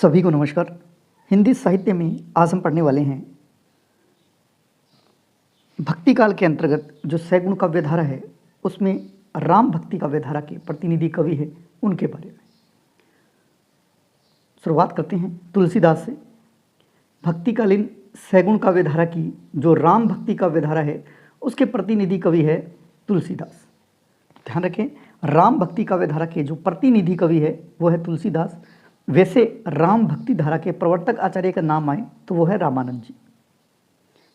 सभी को नमस्कार। हिंदी साहित्य में आज हम पढ़ने वाले हैं भक्ति काल के अंतर्गत जो सैगुण काव्यधारा है उसमें राम भक्ति काव्यधारा के प्रतिनिधि कवि है उनके बारे में। शुरुआत करते हैं तुलसीदास से। भक्तिकालीन सैगुण काव्यधारा की जो राम भक्ति काव्यधारा है उसके प्रतिनिधि कवि है तुलसीदास। ध्यान रखें, राम भक्ति काव्यधारा के जो प्रतिनिधि कवि है वो है तुलसीदास। वैसे राम भक्ति धारा के प्रवर्तक आचार्य का नाम आए तो वो है रामानंद जी।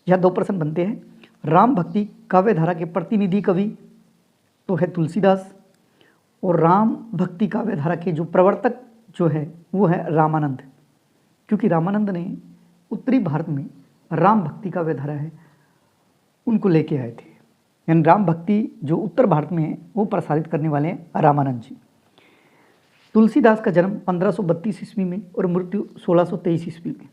यह दो प्रश्न बनते हैं। राम भक्ति काव्य धारा के प्रतिनिधि कवि तो है तुलसीदास और राम भक्ति काव्य धारा के जो प्रवर्तक जो है वो है रामानंद, क्योंकि रामानंद ने उत्तरी भारत में राम भक्ति काव्य धारा है उनको लेके आए थे। यानी राम भक्ति जो उत्तर भारत में है वो प्रसारित करने वाले हैं रामानंद जी। तुलसीदास का जन्म 1532 ईस्वी में और मृत्यु 1623 ईस्वी में।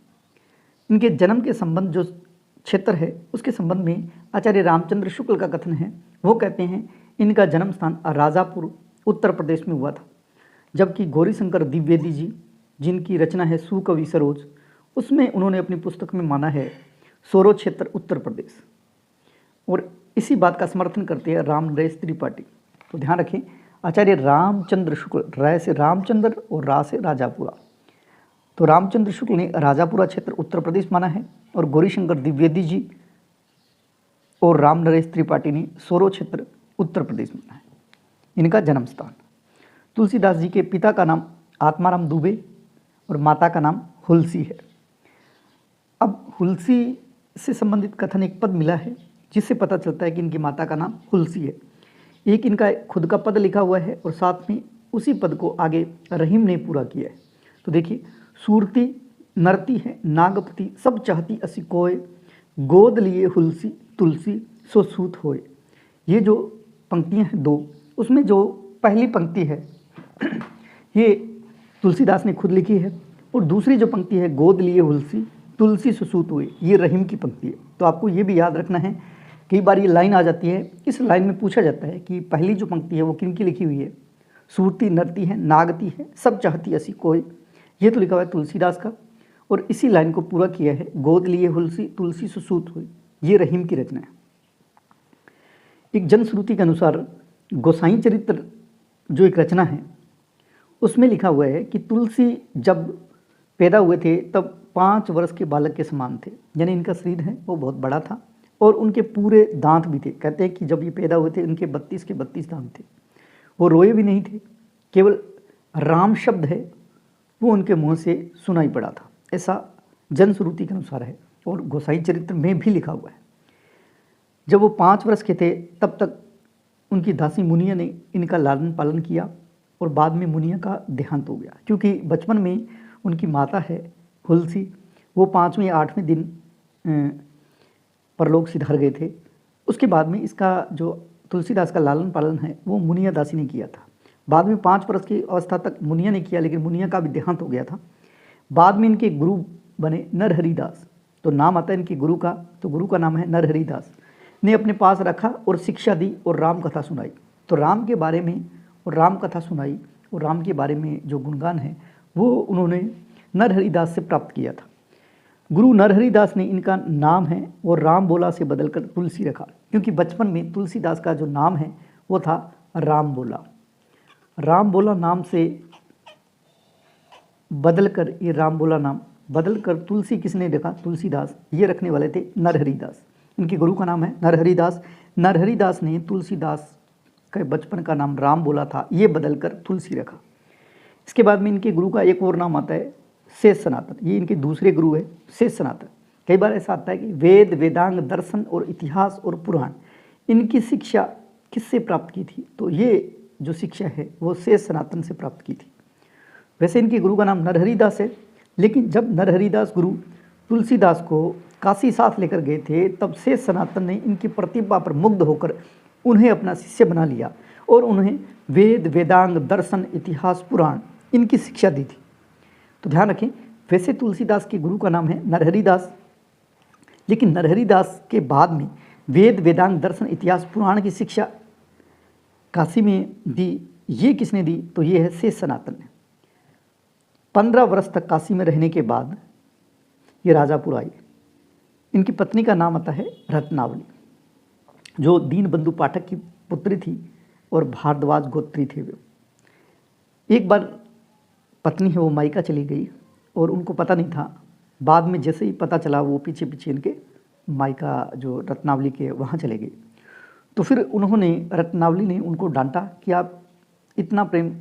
इनके जन्म के संबंध जो क्षेत्र है उसके संबंध में आचार्य रामचंद्र शुक्ल का कथन है। वो कहते हैं इनका जन्म स्थान राजापुर उत्तर प्रदेश में हुआ था, जबकि गौरीशंकर द्विवेदी जी जिनकी रचना है सुकवि सरोज, उसमें उन्होंने अपनी पुस्तक में माना है सोरो क्षेत्र उत्तर प्रदेश। और इसी बात का समर्थन करते हैं राम नरेश त्रिपाठी। तो ध्यान रखें, आचार्य रामचंद्र शुक्ल, राय से रामचंद्र और रा से राजापुरा, तो रामचंद्र शुक्ल ने राजापुरा क्षेत्र उत्तर प्रदेश माना है और गौरीशंकर द्विवेदी जी और राम नरेश त्रिपाठी ने सोरो क्षेत्र उत्तर प्रदेश माना है। इनका जन्म स्थान। तुलसीदास जी के पिता का नाम आत्माराम दुबे और माता का नाम हुलसी है। अब हुलसी से संबंधित कथन एक पद मिला है जिससे पता चलता है कि इनकी माता का नाम हुलसी है। एक इनका खुद का पद लिखा हुआ है और साथ में उसी पद को आगे रहीम ने पूरा किया है। तो देखिए, सूरती नरती है नागपति सब चाहती असी कोय, गोद लिए हुलसी तुलसी सो सूत होए। ये जो पंक्तियां हैं दो, उसमें जो पहली पंक्ति है ये तुलसीदास ने खुद लिखी है और दूसरी जो पंक्ति है गोद लिए हुलसी तुलसी सो सूत होए, ये रहीम की पंक्ति है। तो आपको ये भी याद रखना है, कई बार ये लाइन आ जाती है, इस लाइन में पूछा जाता है कि पहली जो पंक्ति है वो किन की लिखी हुई है। सूरती नरती है नागती है सब चाहती असी कोय, ये तो लिखा हुआ है तुलसीदास का, और इसी लाइन को पूरा किया है गोद लिए हुलसी तुलसी सुसूत हुई, ये रहीम की रचना है। एक जनश्रुति के अनुसार गोसाई चरित्र जो एक रचना है उसमें लिखा हुआ है कि तुलसी जब पैदा हुए थे तब 5 वर्ष के बालक के समान थे, यानी इनका शरीर है वो बहुत बड़ा था और उनके पूरे दांत भी थे। कहते हैं कि जब ये पैदा हुए थे उनके 32 के 32 दांत थे। वो रोए भी नहीं थे, केवल राम शब्द है वो उनके मुंह से सुनाई पड़ा था, ऐसा जनश्रुति के अनुसार है और गोसाई चरित्र में भी लिखा हुआ है। जब वो 5 वर्ष के थे तब तक उनकी दासी मुनिया ने इनका लालन पालन किया और बाद में मुनिया का देहांत हो गया, क्योंकि बचपन में उनकी माता है हुलसी, वो 5वें 8वें दिन परलोक सिधार गए थे। उसके बाद में इसका जो तुलसीदास का लालन पालन है वो मुनिया दासी ने किया था। बाद में 5 वर्ष की अवस्था तक मुनिया ने किया, लेकिन मुनिया का भी देहांत हो गया था। बाद में इनके गुरु बने नरहरिदास, तो नाम आता है इनके गुरु का, तो गुरु का नाम है नरहरिदास, ने अपने पास रखा और शिक्षा दी और राम कथा सुनाई। तो राम के बारे में और राम कथा सुनाई और राम के बारे में जो गुणगान है वो उन्होंने नरहरिदास से प्राप्त किया था। गुरु नरहरिदास ने इनका नाम है और राम बोला से बदलकर तुलसी रखा, क्योंकि बचपन में तुलसीदास का जो नाम है वो था राम बोला। राम बोला नाम से बदलकर ये राम बोला नाम बदलकर तुलसी किसने रखा? तुलसीदास। ये रखने वाले थे नरहरिदास। इनके गुरु का नाम है नरहरिदास। नरहरिदास ने तुलसीदास का बचपन का नाम राम बोला था, ये बदलकर तुलसी रखा। इसके बाद में इनके गुरु का एक और नाम आता है शेष सनातन, ये इनके दूसरे गुरु है शेष सनातन। कई बार ऐसा आता है कि वेद वेदांग दर्शन और इतिहास और पुराण, इनकी शिक्षा किससे प्राप्त की थी? तो ये जो शिक्षा है वो शेष सनातन से प्राप्त की थी। वैसे इनके गुरु का नाम नरहरिदास है, लेकिन जब नरहरिदास गुरु तुलसीदास को काशी साथ लेकर गए थे तब शेष सनातन ने इनकी प्रतिभा पर मुग्ध होकर उन्हें अपना शिष्य बना लिया और उन्हें वेद वेदांग दर्शन इतिहास पुराण इनकी शिक्षा दी थी। तो ध्यान रखें, वैसे तुलसीदास के गुरु का नाम है नरहरिदास, लेकिन नरहरिदास के बाद में वेद वेदांग दर्शन इतिहास पुराण की शिक्षा काशी में दी। ये किसने दी? तो ये है शेष सनातन ने। 15 वर्ष तक काशी में रहने के बाद ये राजापुर आए। इनकी पत्नी का नाम आता है रत्नावली, जो दीनबंधु पाठक की पुत्री थी और भारद्वाज गोत्री थे वे। एक बार पत्नी है वो मायका चली गई और उनको पता नहीं था। बाद में जैसे ही पता चला वो पीछे पीछे इनके मायका जो रत्नावली के वहाँ चले गए। तो फिर उन्होंने, रत्नावली ने उनको डांटा कि आप इतना प्रेम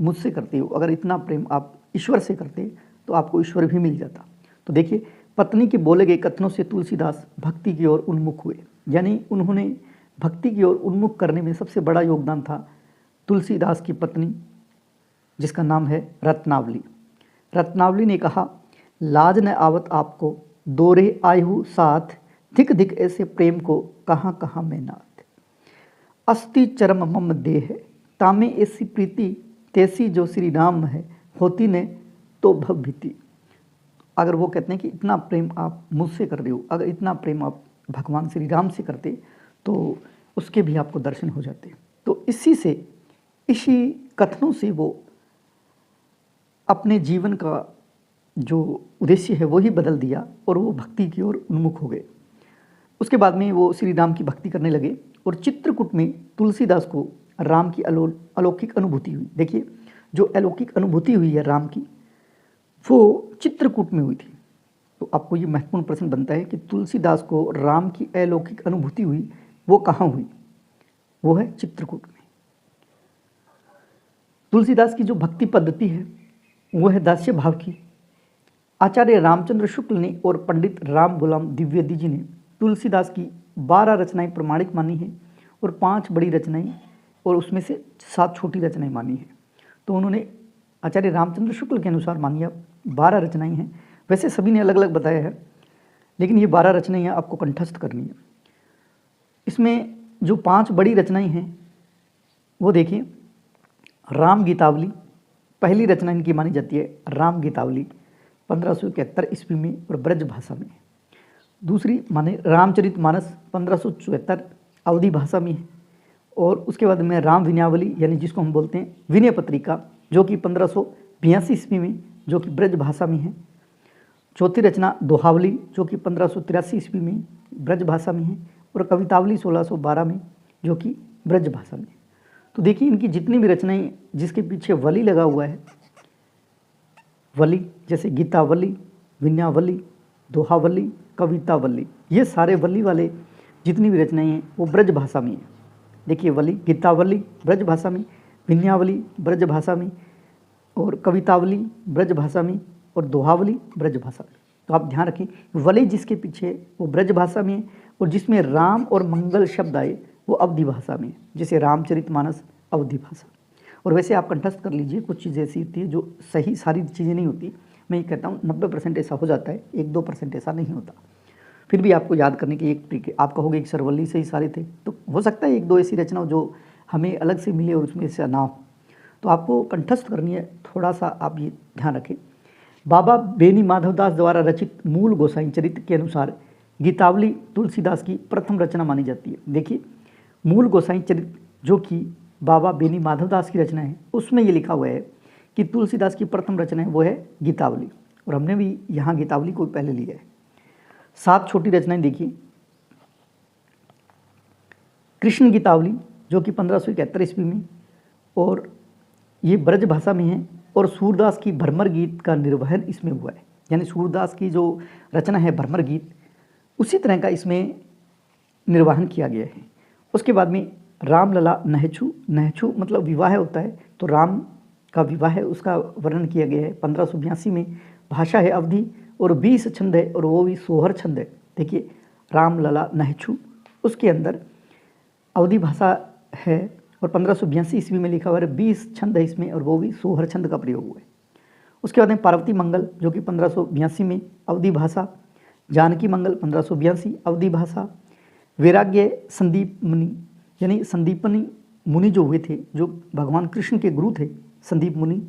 मुझसे करते हो, अगर इतना प्रेम आप ईश्वर से करते तो आपको ईश्वर भी मिल जाता। तो देखिए, पत्नी के बोले गए कथनों से तुलसीदास भक्ति की ओर उन्मुख हुए, यानी उन्होंने भक्ति की ओर उन्मुख करने में सबसे बड़ा योगदान था तुलसीदास की पत्नी, जिसका नाम है रत्नावली। रत्नावली ने कहा, लाज न आवत आपको, दोरे आयु साथ, धिक धिक ऐसे प्रेम को कहाँ कहाँ में नाथ। अस्ति चरम मम देह, तामे ऐसी प्रीति, तैसी जो श्री राम है, होती ने तो भवभीति। अगर वो कहते हैं कि इतना प्रेम आप मुझसे कर रहे हो, अगर इतना प्रेम आप भगवान श्री राम से करते तो उसके भी आपको दर्शन हो जाते। तो इसी कथनों से वो अपने जीवन का जो उद्देश्य है वो ही बदल दिया और वो भक्ति की ओर उन्मुख हो गए। उसके बाद में वो श्री राम की भक्ति करने लगे और चित्रकूट में तुलसीदास को राम की अलौकिक अनुभूति हुई। देखिए, जो अलौकिक अनुभूति हुई है राम की, वो चित्रकूट में हुई थी। तो आपको ये महत्वपूर्ण प्रश्न बनता है कि तुलसीदास को राम की अलौकिक अनुभूति हुई, वो कहाँ हुई? वो है चित्रकूट में। तुलसीदास की जो भक्ति पद्धति है वो है दास्य भाव की। आचार्य रामचंद्र शुक्ल ने और पंडित राम गुलाम द्विवेदी जी ने तुलसीदास की 12 रचनाएं प्रमाणिक मानी है और 5 बड़ी रचनाएं और उसमें से 7 छोटी रचनाएं मानी है। तो उन्होंने आचार्य रामचंद्र शुक्ल के अनुसार मानिए 12 रचनाएं हैं। वैसे सभी ने अलग अलग बताया है, लेकिन ये 12 रचनाएं आपको कंठस्थ करनी है। इसमें जो 5 बड़ी रचनाएं हैं वो देखिए, राम गीतावली पहली रचना इनकी मानी जाती है। राम गीतावली 1571 ईस्वी में और ब्रज भाषा में। दूसरी माने रामचरितमानस 1574 अवधी भाषा में है। और उसके बाद में राम विनयावली, यानी जिसको हम बोलते हैं विनय पत्रिका, जो कि 1582 ईस्वी में, जो कि ब्रज भाषा में है। चौथी रचना दोहावली, जो कि 1583 ईस्वी में ब्रज भाषा में है। और कवितावली 1612 में, जो कि ब्रज भाषा में। तो देखिए, इनकी जितनी भी रचनाएं जिसके पीछे वली लगा हुआ है, वली जैसे गीतावली, विनयावली, दोहावली, कवितावली, ये सारे वली वाले जितनी भी रचनाएं हैं वो ब्रज भाषा में है। देखिए, वली गीतावली ब्रज भाषा में, विनयावली ब्रज भाषा में, और कवितावली ब्रज भाषा में, और दोहावली ब्रज भाषा में। तो आप ध्यान रखें, वली जिसके पीछे वो ब्रज भाषा में है, और जिसमें राम और मंगल शब्द आए वो अवधी भाषा में, जैसे रामचरितमानस अवधी भाषा। और वैसे आप कंठस्थ कर लीजिए, कुछ चीज़ें ऐसी होती है जो सही सारी चीज़ें नहीं होती। मैं ये कहता हूँ 90% ऐसा हो जाता है, 1-2% ऐसा नहीं होता। फिर भी आपको याद करने की एक ट्रिक है। आप कहोगे कि सर वली से ही सारे थे, तो हो सकता है 1-2 ऐसी रचना जो हमें अलग से मिले और उसमें ऐसा ना हो, तो आपको कंठस्थ करनी है। थोड़ा सा आप ये ध्यान रखें। बाबा बेनी माधवदास द्वारा रचित मूल गोसाई चरित्र के अनुसार गीतावली तुलसीदास की प्रथम रचना मानी जाती है। देखिए, मूल गोसाई चरित्र जो कि बाबा बेनी माधवदास की रचना है, उसमें ये लिखा हुआ है कि तुलसीदास की प्रथम रचना है वो है गीतावली, और हमने भी यहाँ गीतावली को पहले लिया है। 7 छोटी रचनाएं देखिए, कृष्ण गीतावली जो कि 1571 ईस्वी में, और ये ब्रज भाषा में है। और सूरदास की भ्रमर गीत का निर्वहन इसमें हुआ है, यानी सूरदास की जो रचना है भ्रमर गीत, उसी तरह का इसमें निर्वहन किया गया है। उसके बाद में रामलला नहछू, नहछू मतलब विवाह होता है, तो राम का विवाह है उसका वर्णन किया गया है 1582 में। भाषा है अवधी और 20 छंद है, और वो भी सोहर छंद है। देखिए, रामलला नहछू, उसके अंदर अवधी भाषा है और 1582 ईस्वी में लिखा हुआ है। 20 छंद है इसमें, और वो भी सोहर छंद का प्रयोग हुआ है। उसके बाद में पार्वती मंगल जो कि 1582 में अवधी भाषा, जानकी मंगल 1582 अवधी भाषा, वैराग्य संदीप मुनि, यानी संदीपनी मुनि जो हुए थे, जो भगवान कृष्ण के गुरु थे संदीप मुनि,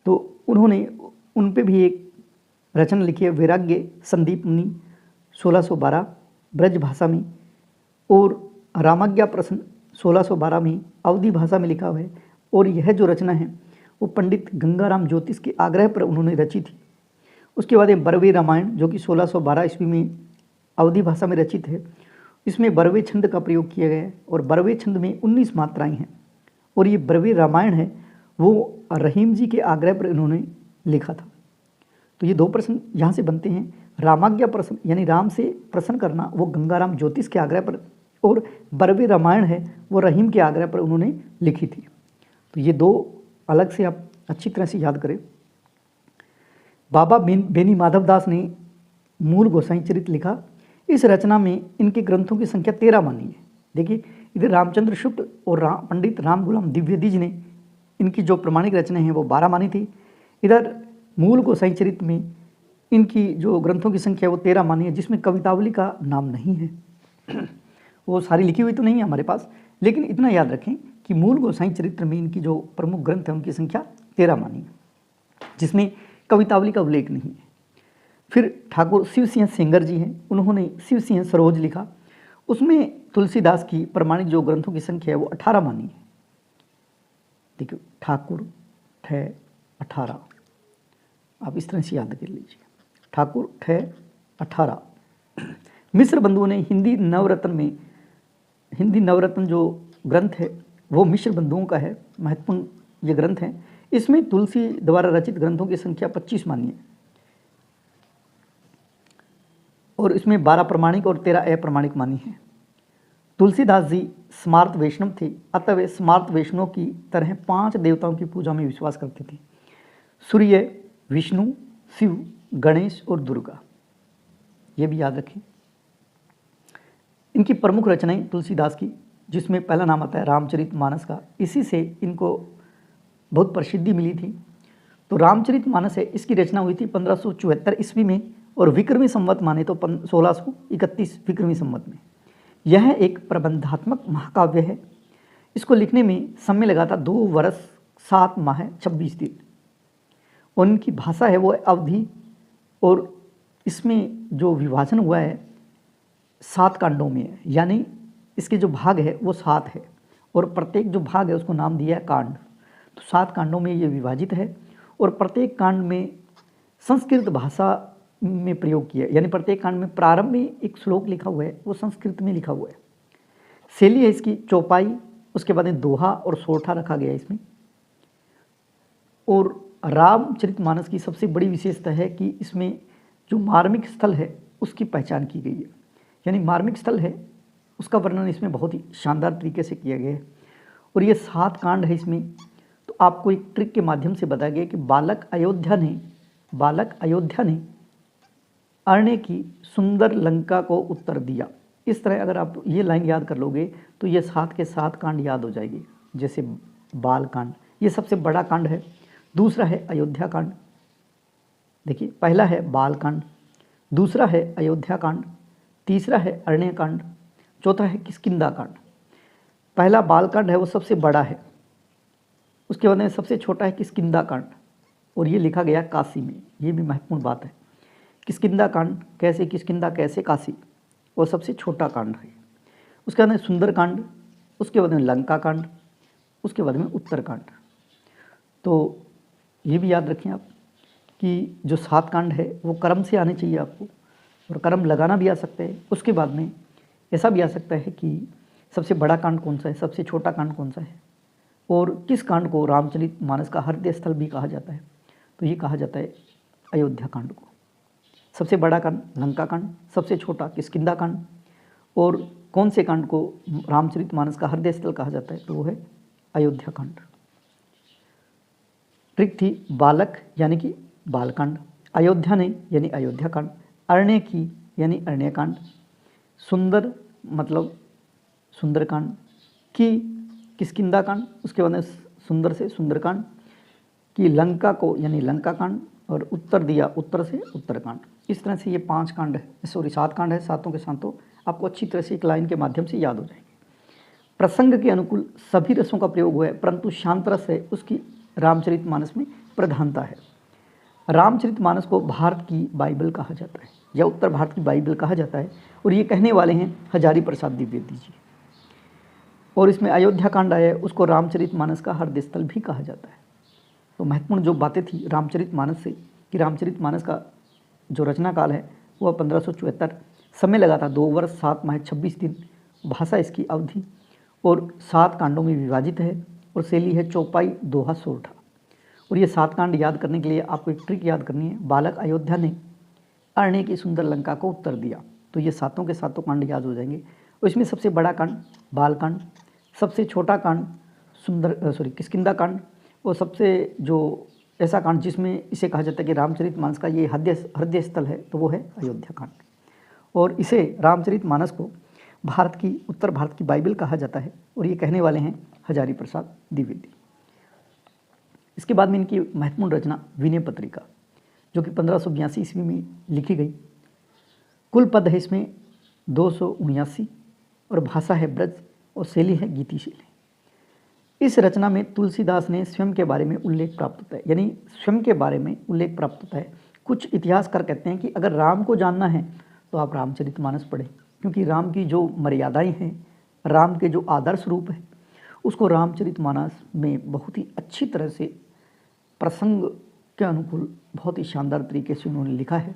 तो उन्होंने उन पे भी एक रचना लिखी है वैराग्य संदीप मुनि 1612 ब्रज भाषा में, और रामाज्ञा प्रश्न 1612 में अवधी भाषा में लिखा हुआ है। और यह जो रचना है वो पंडित गंगाराम ज्योतिष के आग्रह पर उन्होंने रची थी। उसके बाद ये बरवे रामायण जो कि 1612 ईस्वी में अवधी भाषा में रचित है। इसमें बरवे छंद का प्रयोग किया गया है और बरवे छंद में 19 मात्राएं हैं। और ये बरवे रामायण है वो रहीम जी के आग्रह पर इन्होंने लिखा था। तो ये 2 प्रश्न यहाँ से बनते हैं। रामाज्ञा प्रश्न यानी राम से प्रश्न करना वो गंगाराम ज्योतिष के आग्रह पर, और बरवे रामायण है वो रहीम के आग्रह पर उन्होंने लिखी थी। तो ये 2 अलग से आप अच्छी तरह से याद करें। बाबा बेनी माधव दास ने मूल गोसाई चरित्र लिखा। इस रचना में इनके ग्रंथों की संख्या 13 मानी है। देखिए इधर रामचंद्र शुक्ल और पंडित राम गुलाम द्विवेदी ने इनकी जो प्रमाणिक रचनाएं हैं वो 12 मानी थी। इधर मूल गोसाई चरित्र में इनकी जो ग्रंथों की संख्या वो 13 मानी है, जिसमें कवितावली का नाम नहीं है। वो सारी लिखी हुई तो नहीं है हमारे पास, लेकिन इतना याद रखें कि मूल गोसाई चरित्र में इनकी जो प्रमुख ग्रंथ है उनकी संख्या 13 मानी है, जिसमें कवितावली का उल्लेख नहीं है। फिर ठाकुर शिव सिंह सेंगर जी हैं, उन्होंने शिव सिंह सरोज लिखा। उसमें तुलसीदास की प्रमाणिक जो ग्रंथों की संख्या है वो 18 मानी है। देखिए ठाकुर 18, आप इस तरह से याद कर लीजिए। ठाकुर 18। मिश्र बंधुओं ने हिंदी नवरत्न जो ग्रंथ है वो मिश्र बंधुओं का है, महत्वपूर्ण ये ग्रंथ है। इसमें तुलसी द्वारा रचित ग्रंथों की संख्या 25 मानी है और इसमें 12 प्रमाणिक और 13 अप्रमाणिक मानी है। तुलसीदास जी स्मार्त वैष्णव थे, अतः वे स्मार्त वैष्णव की तरह 5 देवताओं की पूजा में विश्वास करते थे: सूर्य, विष्णु, शिव, गणेश और दुर्गा। ये भी याद रखें। इनकी प्रमुख रचनाएं तुलसीदास की, जिसमें पहला नाम आता है रामचरितमानस का, इसी से इनको बहुत प्रसिद्धि मिली थी। तो रामचरितमानस है, इसकी रचना हुई थी 1574 ईस्वी में और विक्रमी संवत माने तो 1631 विक्रमी संवत में। यह एक प्रबंधात्मक महाकाव्य है। इसको लिखने में समय लगा था 2 वर्ष 7 माह 26 दिन। और इनकी भाषा है वो अवधी, और इसमें जो विभाजन हुआ है 7 कांडों में है, यानी इसके जो भाग है वो 7 है और प्रत्येक जो भाग है उसको नाम दिया है कांड। तो 7 कांडों में ये विभाजित है और प्रत्येक कांड में संस्कृत भाषा में प्रयोग किया, यानी प्रत्येक कांड में प्रारंभ में एक श्लोक लिखा हुआ है वो संस्कृत में लिखा हुआ है। शैली है इसकी चौपाई, उसके बाद में दोहा और सोठा रखा गया इसमें। और रामचरितमानस की सबसे बड़ी विशेषता है कि इसमें जो मार्मिक स्थल है उसकी पहचान की गई है, यानी मार्मिक स्थल है उसका वर्णन इसमें बहुत ही शानदार तरीके से किया गया है। और ये 7 कांड है इसमें। तो आपको एक ट्रिक के माध्यम से बताया गया कि बालक अयोध्या ने अरण्य की सुंदर लंका को उत्तर दिया। इस तरह अगर आप ये लाइन याद कर लोगे तो ये 7 के 7 कांड याद हो जाएंगे। जैसे बाल कांड ये सबसे बड़ा कांड है, दूसरा है अयोध्या कांड। देखिए पहला है बाल कांड, दूसरा है अयोध्या कांड, तीसरा है अरण्य कांड, चौथा है किष्किंधा कांड। पहला बाल कांड है वो सबसे बड़ा है, उसके बाद में सबसे छोटा है किष्किंधा कांड और ये लिखा गया काशी में। ये भी महत्वपूर्ण बात है। किष्किंधा कांड कैसे, किष्किंधा कैसे काशी, वो सबसे छोटा कांड है। उसके बाद में सुंदर कांड, उसके बाद में लंका कांड, उसके बाद में उत्तर कांड। तो ये भी याद रखें आप कि जो 7 कांड है वो क्रम से आने चाहिए आपको, और क्रम लगाना भी आ सकता है। उसके बाद में ऐसा भी आ सकता है कि सबसे बड़ा कांड कौन सा है, सबसे छोटा कांड कौन सा है, और किस कांड को रामचरितमानस का हृदय स्थल भी कहा जाता है। तो ये कहा जाता है अयोध्या कांड को। सबसे बड़ा कांड लंका कांड, सबसे छोटा किष्किंधा कांड, और कौन से कांड को रामचरितमानस का हृदय स्थल कहा जाता है, तो वो है अयोध्या कांड। ट्रिक थी बालक यानी कि बालकांड, अयोध्या ने यानी अयोध्या कांड, अरण्य की यानी अरण्य कांड, सुंदर मतलब सुंदरकांड, की किष्किंधा कांड, उसके बाद में सुंदर से सुंदरकांड, की लंका को यानी लंका कांड, और उत्तर दिया उत्तर से उत्तरकांड। इस तरह से ये 5 कांड है, 7 कांड है, सातों के सातों आपको अच्छी तरह से एक लाइन के माध्यम से याद हो जाएंगे। प्रसंग के अनुकूल सभी रसों का प्रयोग हुआ है, परंतु शांत रस है उसकी रामचरितमानस में प्रधानता है। रामचरितमानस को भारत की बाइबल कहा जाता है या उत्तर भारत की बाइबल कहा जाता है, और ये कहने वाले हैं हजारी प्रसाद द्विवेदी जी। और इसमें अयोध्या कांड आया है, उसको रामचरितमानस का हृदय स्थल भी कहा जाता है। तो महत्वपूर्ण जो बातें थी रामचरितमानस से, कि रामचरितमानस का जो रचना काल है वह 1574, समय लगा था 2 वर्ष 7 माह 26 दिन, भाषा इसकी अवधि और 7 कांडों में विभाजित है और शैली है चौपाई, दोहा, सोरठा। और ये 7 कांड याद करने के लिए आपको एक ट्रिक याद करनी है। बालक अयोध्या ने अरण्य की सुंदर लंका को उत्तर दिया, तो ये सातों के सातों कांड याद हो जाएंगे। और इसमें सबसे बड़ा कांड बालकांड, सबसे छोटा कांड किष्किंधा कांड, और सबसे जो ऐसा कांड जिसमें इसे कहा जाता है कि रामचरितमानस का ये हृदय स्थल है, तो वो है अयोध्या कांड। और इसे रामचरितमानस को भारत की, उत्तर भारत की बाइबल कहा जाता है, और ये कहने वाले हैं हजारी प्रसाद द्विवेदी। इसके बाद में इनकी महत्वपूर्ण रचना विनय पत्रिका, जो कि 1582 ईस्वी में लिखी गई। कुल पद है इसमें 279 और भाषा है ब्रज और शैली है गीति शैली। इस रचना में तुलसीदास ने स्वयं के बारे में उल्लेख प्राप्त होता है, यानी स्वयं के बारे में उल्लेख प्राप्त होता है। कुछ इतिहासकार कहते हैं कि अगर राम को जानना है तो आप रामचरितमानस पढ़ें, क्योंकि राम की जो मर्यादाएं हैं, राम के जो आदर्श रूप है, उसको रामचरितमानस में बहुत ही अच्छी तरह से प्रसंग के अनुकूल बहुत ही शानदार तरीके से उन्होंने लिखा है।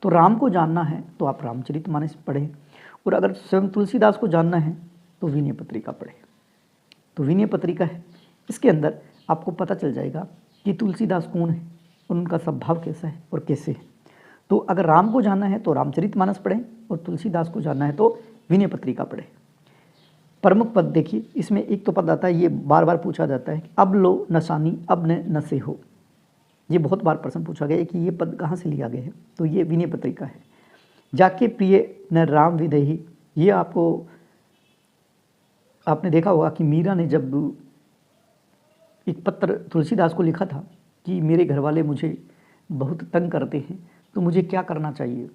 तो राम को जानना है तो आप रामचरितमानस पढ़ें, और अगर स्वयं तुलसीदास को जानना है तो विनय पत्रिका पढ़ें। तो विनय पत्रिका है, इसके अंदर आपको पता चल जाएगा कि तुलसीदास कौन है और उनका स्वभाव कैसा है और कैसे है। तो अगर राम को जानना है तो रामचरितमानस पढ़ें, और तुलसीदास को जानना है तो विनय पत्रिका पढ़ें। प्रमुख पद देखिए, इसमें एक तो पद आता है, ये बार बार पूछा जाता है, अब लो नसानी अब न नसे हो। ये बहुत बार प्रश्न पूछा गया है कि ये पद कहाँ से लिया गया है, तो ये विनय पत्रिका है। जाके प्रिय न राम विदेही, ये आपने देखा होगा कि मीरा ने जब एक पत्र तुलसीदास को लिखा था कि मेरे घर वाले मुझे बहुत तंग करते हैं, तो मुझे क्या करना चाहिए,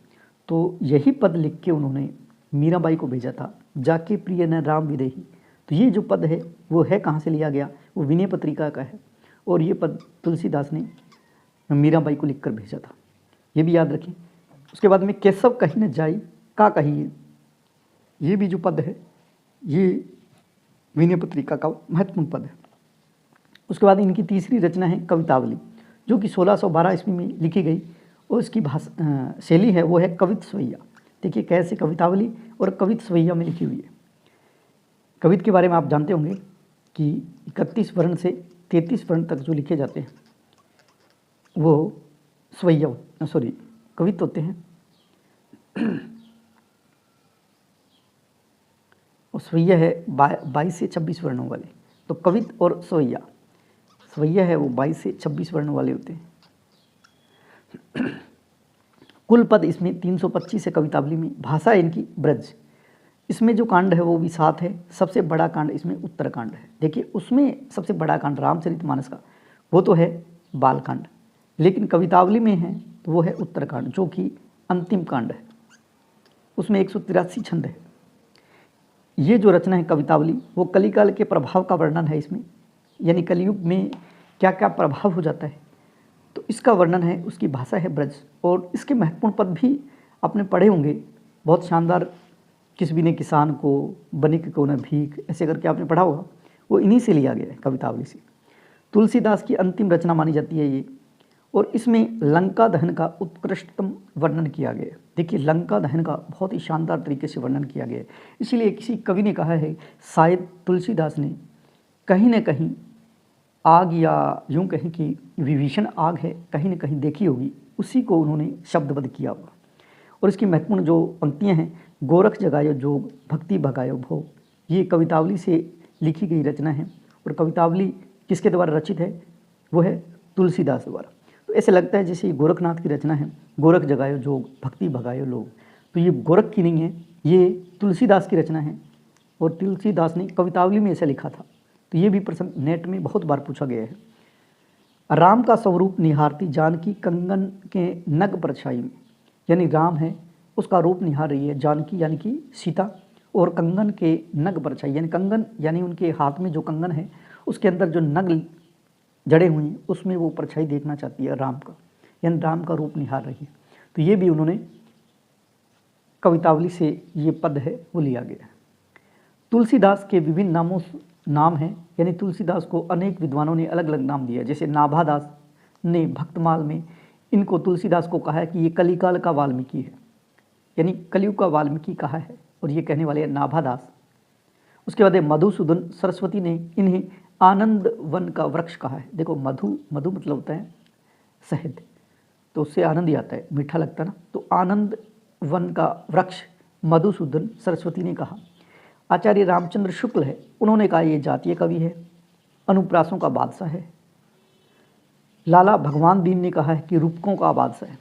तो यही पद लिख के उन्होंने मीराबाई को भेजा था, जाके प्रिय न राम विदेही। तो ये जो पद है वो है कहाँ से लिया गया, वो विनय पत्रिका का है, और ये पद तुलसीदास ने मीराबाई को लिखकर भेजा था, ये भी याद रखें। उसके बाद में केशव कहीं न जाई का कहिए, ये भी जो पद है ये विनय पत्रिका का महत्वपूर्ण पद है। उसके बाद इनकी तीसरी रचना है कवितावली, जो कि 1612 ईस्वी में लिखी गई, और इसकी शैली है वो है कवित स्वैया। देखिए कैसे कवितावली और कवित स्वैया में लिखी हुई है। कवित के बारे में आप जानते होंगे कि 31 वर्ण से 33 वर्ण तक जो लिखे जाते हैं वो कवित होते हैं, और स्वैया है 22 से 26 वर्णों वाले। तो कवित और स्वैया है वो 22 से 26 वर्णों वाले होते हैं। कुल पद इसमें 325 है कवितावली में। भाषा इनकी ब्रज। इसमें जो कांड है वो भी 7 है। सबसे बड़ा कांड इसमें उत्तरकांड है। देखिए उसमें सबसे बड़ा कांड रामचरितमानस का वो तो है बालकांड, लेकिन कवितावली में है तो वो है उत्तरकांड, जो कि अंतिम कांड है। उसमें 183 छंद है। ये जो रचना है कवितावली वो कलिकाल के प्रभाव का वर्णन है इसमें, यानी कलयुग में क्या क्या प्रभाव हो जाता है तो इसका वर्णन है। उसकी भाषा है ब्रज, और इसके महत्वपूर्ण पद भी आपने पढ़े होंगे, बहुत शानदार। किस भी ने किसान को, बनिक को न भीख, ऐसे करके आपने पढ़ा होगा, वो इन्हीं से लिया गया है कवितावली से। तुलसीदास की अंतिम रचना मानी जाती है ये, और इसमें लंका दहन का उत्कृष्टतम वर्णन किया गया है। देखिए लंका दहन का बहुत ही शानदार तरीके से वर्णन किया गया है। इसीलिए किसी कवि ने कहा है, शायद तुलसीदास ने कहीं न कहीं आग, या यूँ कहें कि विभीषण आग है, कहीं न कहीं देखी होगी, उसी को उन्होंने शब्दबद्ध किया होगा। और इसकी महत्वपूर्ण जो पंक्तियाँ हैं, गोरख जगायो जोग भक्ति भगायो भोग, ये कवितावली से लिखी गई रचना है। और कवितावली किसके द्वारा रचित है, वो है तुलसीदास द्वारा। तो ऐसे लगता है जैसे ये गोरखनाथ की रचना है, गोरख जगायो जोग भक्ति भगायो लोग। तो ये गोरख की नहीं है, ये तुलसीदास की रचना है, और तुलसीदास ने कवितावली में ऐसे लिखा था। तो ये भी प्रश्न नेट में बहुत बार पूछा गया है। राम का स्वरूप निहारती जानकी कंगन के नग परछाई में, यानी राम है उसका रूप निहार रही है जानकी यानी कि सीता, और कंगन के नग परछाई यानी कंगन यानी उनके हाथ में जो कंगन है उसके अंदर जो नग जड़े हुए हैं उसमें वो परछाई देखना चाहती है राम का, यानी राम का रूप निहार रही है। तो ये भी उन्होंने कवितावली से ये पद है वो लिया गया है। तुलसीदास के विभिन्न नाम हैं यानी तुलसीदास को अनेक विद्वानों ने अलग अलग नाम दिया। जैसे नाभादास ने भक्तमाल में इनको तुलसीदास को कहा है कि ये कलिकाल का वाल्मीकि है, यानी कलयुग का वाल्मीकि कहा है, और ये कहने वाले हैं नाभादास। उसके बाद मधुसूदन सरस्वती ने इन्हें आनंद वन का वृक्ष कहा है। देखो मधु मतलब होता है शहद, तो उससे आनंद ही आता है, मीठा लगता है ना, तो आनंद वन का वृक्ष मधुसूदन सरस्वती ने कहा। आचार्य रामचंद्र शुक्ल है, उन्होंने कहा ये जातीय कवि है, अनुप्रासों का बादशाह है। लाला भगवान दीन ने कहा है कि रूपकों का बादशाह है,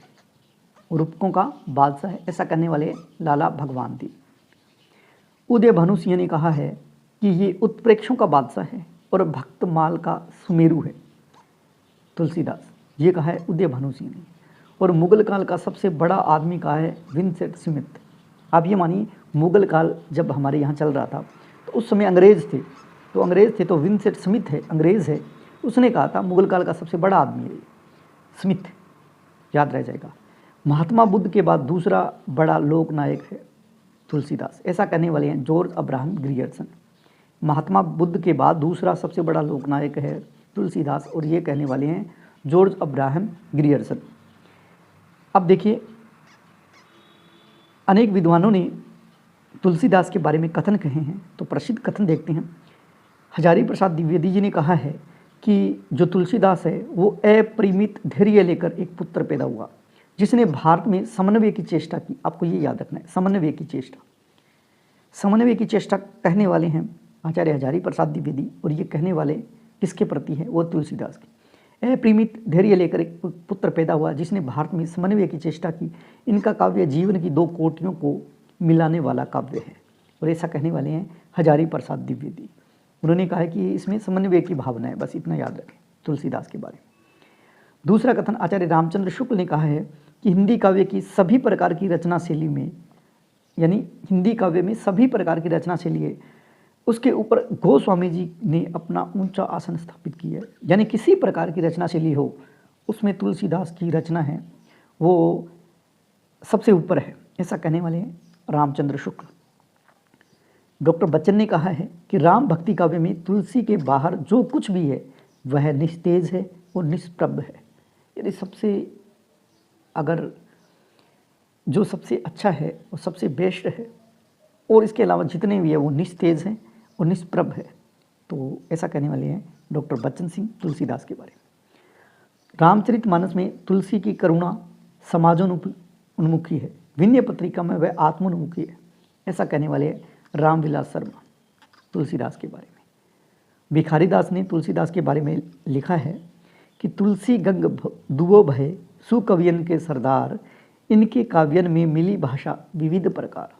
रूपकों का बादशाह है, ऐसा कहने वाले लाला भगवान दीन। उदय भानु सिंह ने कहा है कि ये उत्प्रेक्षों का बादशाह है और भक्तमाल का सुमेरु है तुलसीदास, ये कहा है उदय भानु सिंह ने। और मुगल काल का सबसे बड़ा आदमी कहा है विंसेंट स्मिथ। आप ये मानिए मुगल काल जब हमारे यहाँ चल रहा था तो उस समय अंग्रेज़ थे, तो विंसेंट स्मिथ है, अंग्रेज़ है, उसने कहा था मुगल काल का सबसे बड़ा आदमी है स्मिथ, याद रह जाएगा। महात्मा बुद्ध के बाद दूसरा बड़ा लोकनायक है तुलसीदास, ऐसा कहने वाले हैं George Abraham Grierson. Mahatma Buddha के बाद दूसरा सबसे बड़ा लोकनायक है तुलसीदास, और ये कहने वाले हैं जॉर्ज अब्राहम ग्रियर्सन। अब देखिए अनेक विद्वानों ने तुलसीदास के बारे में कथन कहे हैं, तो प्रसिद्ध कथन देखते हैं। हजारी प्रसाद द्विवेदी जी ने कहा है कि जो तुलसीदास है वो अपरिमित धैर्य लेकर एक पुत्र पैदा हुआ, जिसने भारत में समन्वय की चेष्टा की। आपको ये याद रखना है, समन्वय की चेष्टा कहने वाले हैं आचार्य हजारी प्रसाद द्विवेदी, और ये कहने वाले किसके प्रति है, वो तुलसीदास के। अपरिमित धैर्य लेकर एक पुत्र पैदा हुआ, जिसने भारत में समन्वय की चेष्टा की। इनका काव्य जीवन की दो कोटियों को मिलाने वाला काव्य है, और ऐसा कहने वाले हैं हजारी प्रसाद द्विवेदी। उन्होंने कहा है कि इसमें समन्वय की भावना है, बस इतना याद रखें तुलसीदास के बारे में। दूसरा कथन आचार्य रामचंद्र शुक्ल ने कहा है कि हिंदी काव्य की सभी प्रकार की रचना शैली में, यानी हिंदी काव्य में सभी प्रकार की रचना शैली है, उसके ऊपर गोस्वामी जी ने अपना ऊंचा आसन स्थापित किया है। यानी किसी प्रकार की रचना शैली हो उसमें तुलसीदास की रचना है वो सबसे ऊपर है, ऐसा कहने वाले हैं रामचंद्र शुक्ल। डॉक्टर बच्चन ने कहा है कि राम भक्ति काव्य में तुलसी के बाहर जो कुछ भी है वह निस्तेज है और निष्प्रभ है। यानी जो सबसे अच्छा है वो सबसे बेस्ट है, और इसके अलावा जितने भी है वो निस्तेज हैं और निष्प्रभ है। तो ऐसा कहने वाले हैं डॉक्टर बच्चन सिंह तुलसीदास के बारे में। रामचरितमानस में तुलसी की करुणा समाजोन्मुखी है, विनय पत्रिका में वह आत्मोन्मुखी है, ऐसा कहने वाले हैं रामविलास शर्मा तुलसीदास के बारे में। भिखारीदास ने तुलसीदास के बारे में लिखा है कि तुलसी गंग दुओ भय सुकवियन के सरदार, इनके काव्यन में मिली भाषा विविध प्रकार।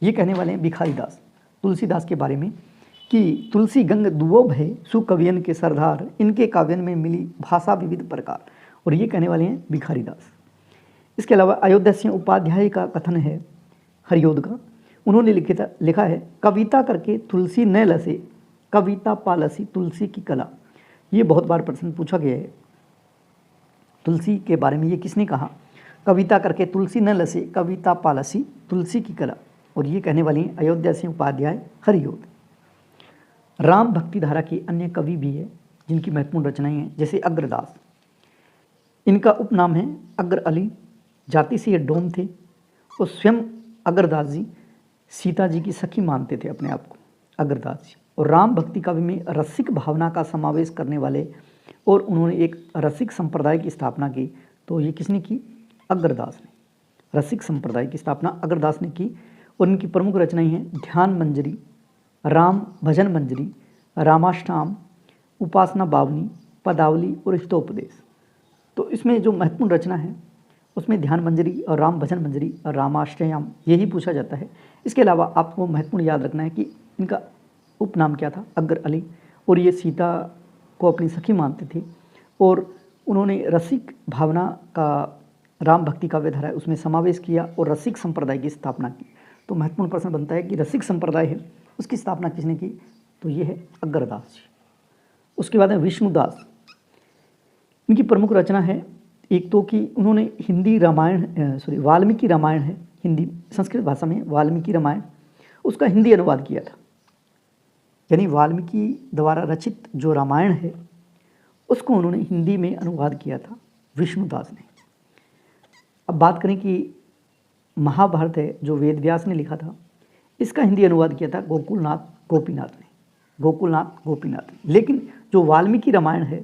ये कहने वाले हैं भिखारीदास तुलसीदास के बारे में कि तुलसी गंग दुओ भय सुकवियन के सरदार, इनके काव्यन में मिली भाषा विविध प्रकार, और ये कहने वाले हैं भिखारीदास। इसके अलावा अयोध्या सिंह उपाध्याय का कथन है हरियोद का, उन्होंने लिखा है कविता करके तुलसी न लसे, कविता पालसी तुलसी की कला। ये बहुत बार प्रश्न पूछा गया है तुलसी के बारे में, ये किसने कहा, कविता करके तुलसी न लसे, कविता पालसी तुलसी की कला, और ये कहने वाली हैं अयोध्या सिंह उपाध्याय हरियोद। राम भक्ति धारा की अन्य कवि भी है जिनकी महत्वपूर्ण रचनाएं हैं, जैसे अग्रदास। इनका उपनाम है अग्र अली, जाति से ये डोम थे, और स्वयं अग्रदास जी सीता जी की सखी मानते थे अपने आप को, अग्रदास जी। और राम भक्ति काव्य में रसिक भावना का समावेश करने वाले, और उन्होंने एक रसिक संप्रदाय की स्थापना की। तो ये किसने की, अग्रदास ने। रसिक संप्रदाय की स्थापना अग्रदास ने की, और इनकी प्रमुख रचनाएं हैं ध्यान मंजरी, राम भजन मंजरी, रामाष्टाम, उपासना बावनी, पदावली और हितोपदेश। तो इसमें जो महत्वपूर्ण रचना है उसमें ध्यान मंजरी और राम भजन मंजरी और रामाष्टयाम यही पूछा जाता है। इसके अलावा आपको महत्वपूर्ण याद रखना है कि इनका उपनाम क्या था, अग्र अली, और ये सीता को अपनी सखी मानते थे, और उन्होंने रसिक भावना का राम भक्ति काव्य धारा है उसमें समावेश किया और रसिक संप्रदाय की स्थापना की। तो महत्वपूर्ण प्रश्न बनता है कि रसिक संप्रदाय है उसकी स्थापना किसने की, तो ये है अग्रदास जी। उसके बाद है विष्णुदास। इनकी प्रमुख रचना है एक तो कि उन्होंने हिंदी रामायण वाल्मीकि रामायण है, हिंदी संस्कृत भाषा में वाल्मीकि रामायण, उसका हिंदी अनुवाद किया था। यानी वाल्मीकि द्वारा रचित जो रामायण है उसको उन्होंने हिंदी में अनुवाद किया था विष्णुदास ने। अब बात करें कि महाभारत है जो वेद व्यास ने लिखा था, इसका हिंदी अनुवाद किया था गोकुलनाथ गोपीनाथ ने। लेकिन जो वाल्मीकि रामायण है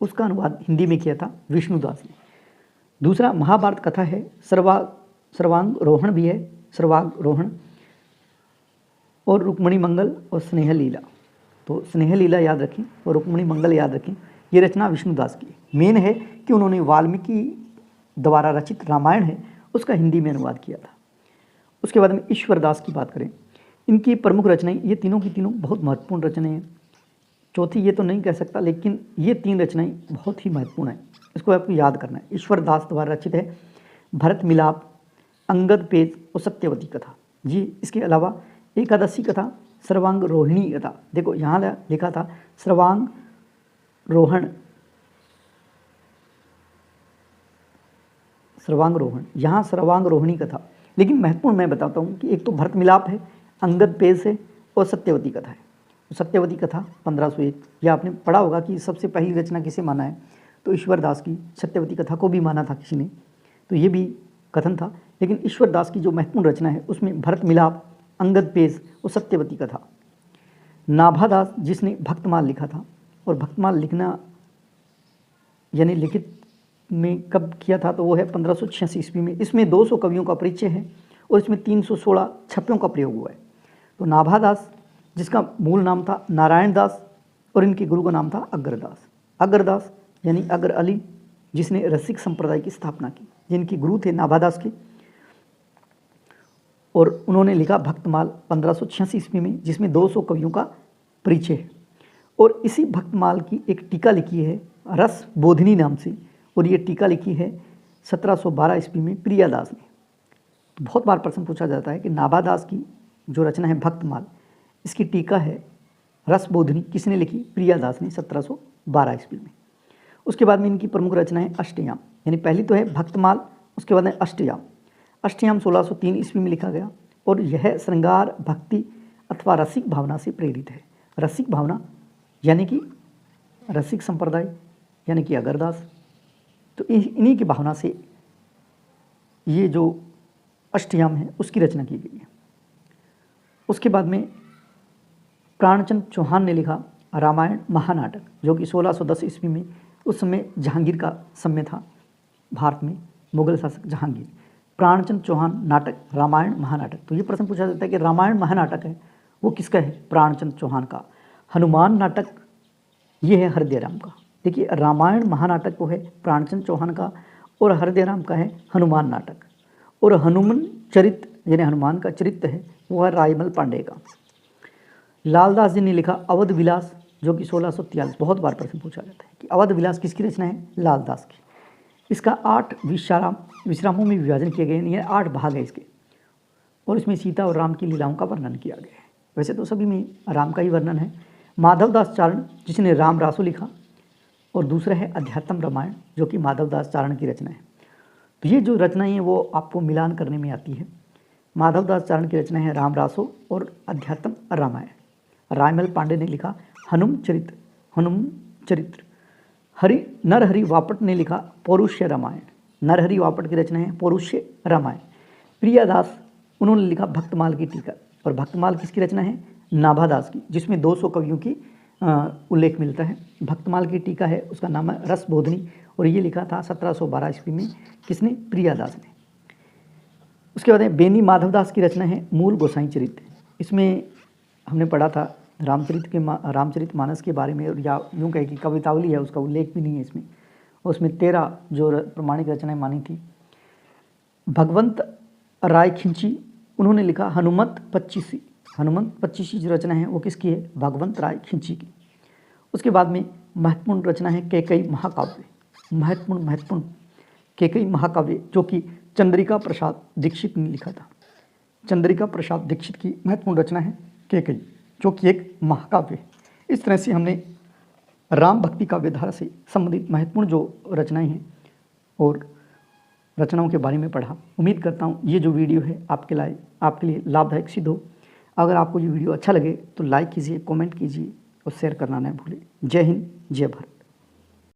उसका अनुवाद हिंदी में किया था विष्णुदास ने। दूसरा महाभारत कथा है सर्वांगरोहण भी है, सर्वांगरोहण और रुक्मणी मंगल और स्नेह लीला। तो स्नेह लीला याद रखें और रुक्मणी मंगल याद रखें, ये रचना विष्णुदास की मेन है कि उन्होंने वाल्मीकि द्वारा रचित रामायण है उसका हिंदी में अनुवाद किया था। उसके बाद में ईश्वरदास की बात करें, इनकी प्रमुख रचनाएं, ये तीनों की तीनों बहुत महत्वपूर्ण रचनाएं हैं। चौथी ये तो नहीं कह सकता, लेकिन ये 3 रचनाएं बहुत ही महत्वपूर्ण हैं, इसको आपको याद करना है। ईश्वरदास द्वारा रचित है भरत मिलाप, अंगद पेज और सत्यवती कथा जी। इसके अलावा एकादशी कथा, सर्वांग रोहिणी कथा, देखो यहाँ लिखा था सर्वांग रोहण, यहाँ सर्वांग रोहिणी कथा। लेकिन महत्वपूर्ण मैं बताता हूँ कि एक तो भरत मिलाप है, अंगद पेज है और सत्यवती कथा है। सत्यवती कथा 1501, यह आपने पढ़ा होगा कि सबसे पहली रचना किसे माना है, तो ईश्वरदास की सत्यवती कथा को भी माना था किसी ने, तो ये भी कथन था। लेकिन ईश्वरदास की जो महत्वपूर्ण रचना है उसमें भरत मिलाप, अंगद पेज और सत्यवती कथा। नाभादास जिसने भक्तमाल लिखा था, और भक्तमाल लिखना यानी लिखित में कब किया था, तो वो है 1586 ईस्वी में। इसमें 200 कवियों का परिचय है और इसमें 316 छप्पों का प्रयोग हुआ है। तो नाभादास जिसका मूल नाम था नारायण दास और इनके गुरु का नाम था अग्रदास। अग्रदास यानी अग्र अली, जिसने रसिक संप्रदाय की स्थापना की, जिनके गुरु थे नाभादास के, और उन्होंने लिखा भक्तमाल 1586 ईस्वी में, जिसमें 200 कवियों का परिचय है। और इसी भक्तमाल की एक टीका लिखी है रस बोधिनी नाम से, और ये टीका लिखी है 1712 ईस्वी में प्रियादास ने। तो बहुत बार प्रश्न पूछा जाता है कि नाभादास की जो रचना है भक्तमाल, इसकी टीका है रस बोधिनी, किसने लिखी, प्रियादास ने 1712 ईस्वी में। उसके बाद में इनकी प्रमुख रचना है अष्टयाम, यानी पहली तो है भक्तमाल, उसके बाद है अष्टयाम। अष्टयाम 1603 ईस्वी में लिखा गया और यह श्रृंगार भक्ति अथवा रसिक भावना से प्रेरित है। रसिक भावना यानी कि रसिक संप्रदाय यानी कि अग्रदास, तो इन्हीं की भावना से ये जो अष्टयाम है उसकी रचना की गई है। उसके बाद में प्राणचंद चौहान ने लिखा रामायण महानाटक, जो कि 1610 ईस्वी में, उस समय जहांगीर का समय था भारत में, मुगल शासक जहांगीर। प्राणचंद चौहान नाटक रामायण महानाटक। तो ये प्रश्न पूछा जाता है कि रामायण महानाटक है वो किसका है, प्राणचंद चौहान का। हनुमान नाटक ये है हृदयराम का। देखिए रामायण महानाटक वो है प्राणचंद चौहान का और हृदयराम का है हनुमान नाटक। और हनुमान चरित्र यानी हनुमान का चरित्र है वो है रायमल पांडे का। लालदास जी ने लिखा अवध विलास, जो कि 1643, बहुत बार प्रश्न पूछा जाता है कि अवध विलास किसकी रचना है, लालदास की। इसका 8 विश्रामों में विभाजन किए गए, यानी 8 भाग है इसके, और इसमें सीता और राम की लीलाओं का वर्णन किया गया है। वैसे तो सभी में राम का ही वर्णन है। माधवदास चारण जिसने राम रासो लिखा, और दूसरा है अध्यात्म रामायण, जो कि माधवदास चारण की रचना है। तो ये जो रचनाएं हैं वो आपको मिलान करने में आती है। माधवदास चारण की रचना है राम रासो और अध्यात्म रामायण। रायमल पांडे ने लिखा हनुम चरित्र। नरहरि वापट ने लिखा पौरुष्य रामायण। नरहरि वापट की रचना है पौरुष्य रामायण। प्रियादास उन्होंने लिखा भक्तमाल की टीका, और भक्तमाल किसकी रचना है, नाभादास की, जिसमें 200 कवियों की उल्लेख मिलता है। भक्तमाल की टीका है, उसका नाम है रस बोधनी, और ये लिखा था 1712 ईस्वी में, किसने, प्रियादास ने। उसके बाद बेनी माधवदास की रचना है मूल गोसाई चरित्र। इसमें हमने पढ़ा था रामचरित मानस के बारे में, और या यूँ कहे कि कवितावली है, उसका उल्लेख भी नहीं है इसमें। उसमें 13 जो प्रमाणिक रचनाएं मानी थी। भगवंत राय खिंची उन्होंने लिखा हनुमत 25 जो रचना है वो किसकी है, भगवंत राय खिंची की। उसके बाद में महत्वपूर्ण रचना है कैकेयी महाकाव्य। महत्वपूर्ण कैकेयी महाकाव्य, जो कि चंद्रिका प्रसाद दीक्षित ने लिखा था। चंद्रिका प्रसाद दीक्षित की महत्वपूर्ण रचना है कैकेयी, जो कि एक महाकाव्य है। इस तरह से हमने राम भक्ति काव्य धारा से संबंधित महत्वपूर्ण जो रचनाएं हैं और रचनाओं के बारे में पढ़ा। उम्मीद करता हूँ ये जो वीडियो है आपके लिए लाभदायक सिद्ध हो। अगर आपको ये वीडियो अच्छा लगे तो लाइक कीजिए, कमेंट कीजिए और शेयर करना न भूलें। जय हिंद, जय भारत।